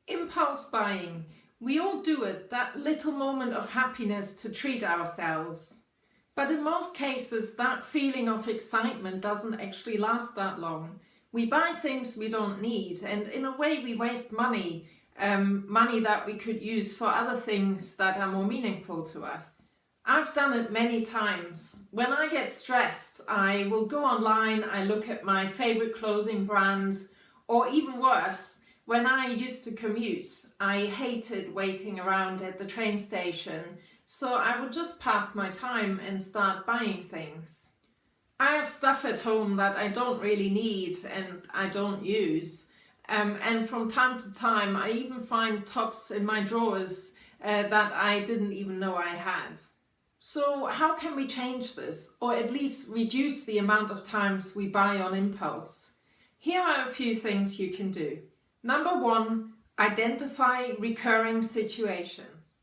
Impulse buying. We all do it, that little moment of happiness to treat ourselves. But in most cases, that feeling of excitement doesn't actually last that long. We buy things we don't need, and in a way we waste money, money that we could use for other things that are more meaningful to us. I've done it many times. When I get stressed, I will go online, I look at my favorite clothing brand, or even worse, when I used to commute, I hated waiting around at the train station, so I would just pass my time and start buying things. I have stuff at home that I don't really need and I don't use, and from time to time I even find tops in my drawers that I didn't even know I had. So how can we change this, or at least reduce the amount of times we buy on impulse? Here are a few things you can do. Number 1, identify recurring situations.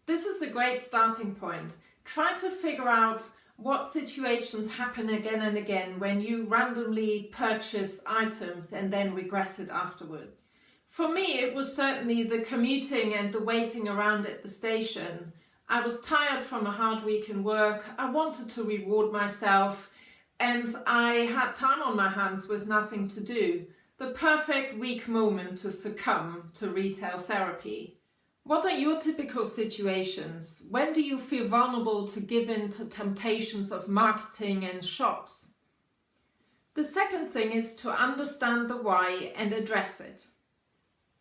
This is a great starting point. Try to figure out what situations happen again and again when you randomly purchase items and then regret it afterwards. For me, it was certainly the commuting and the waiting around at the station. I was tired from a hard week in work, I wanted to reward myself, and I had time on my hands with nothing to do. The perfect weak moment to succumb to retail therapy. What are your typical situations? When do you feel vulnerable to give in to temptations of marketing and shops? The second thing is to understand the why and address it.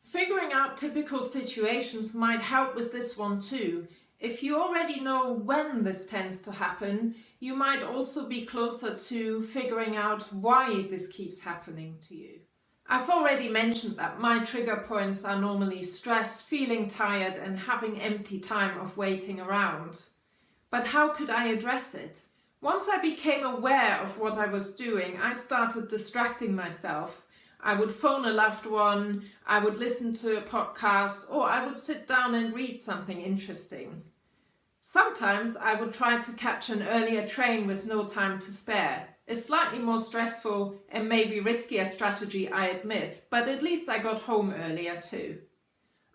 Figuring out typical situations might help with this one too. If you already know when this tends to happen, you might also be closer to figuring out why this keeps happening to you. I've already mentioned that my trigger points are normally stress, feeling tired and having empty time of waiting around. But how could I address it? Once I became aware of what I was doing, I started distracting myself. I would phone a loved one, I would listen to a podcast, or I would sit down and read something interesting. Sometimes I would try to catch an earlier train with no time to spare. A slightly more stressful and maybe riskier strategy, I admit, but at least I got home earlier too.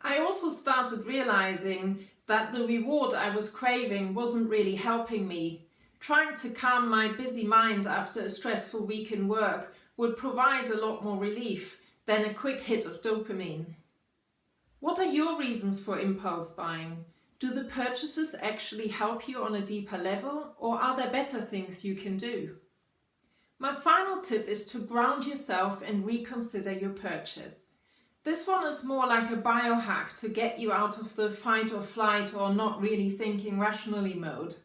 I also started realizing that the reward I was craving wasn't really helping me. Trying to calm my busy mind after a stressful week in work would provide a lot more relief than a quick hit of dopamine. What are your reasons for impulse buying? Do the purchases actually help you on a deeper level, or are there better things you can do? My final tip is to ground yourself and reconsider your purchase. This one is more like a biohack to get you out of the fight or flight or not really thinking rationally mode.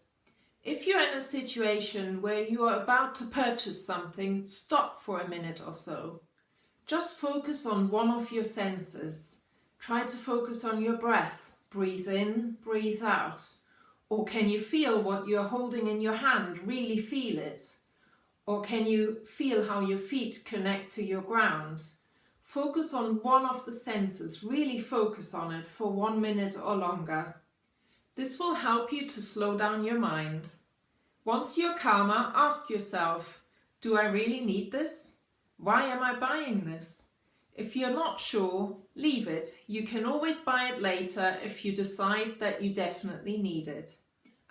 If you're in a situation where you are about to purchase something, stop for a minute or so. Just focus on one of your senses. Try to focus on your breath. Breathe in, breathe out. Or can you feel what you're holding in your hand? Really feel it. Or can you feel how your feet connect to your ground? Focus on one of the senses, really focus on it for 1 minute or longer. This will help you to slow down your mind. Once you're calmer, ask yourself, do I really need this? Why am I buying this? If you're not sure, leave it. You can always buy it later if you decide that you definitely need it.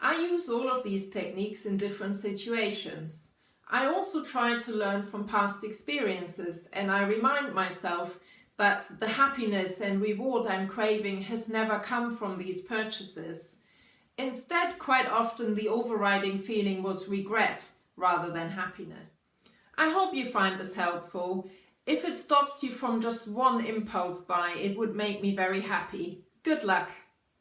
I use all of these techniques in different situations. I also try to learn from past experiences, and I remind myself that the happiness and reward I'm craving has never come from these purchases. Instead, quite often the overriding feeling was regret rather than happiness. I hope you find this helpful. If it stops you from just one impulse buy, it would make me very happy. Good luck!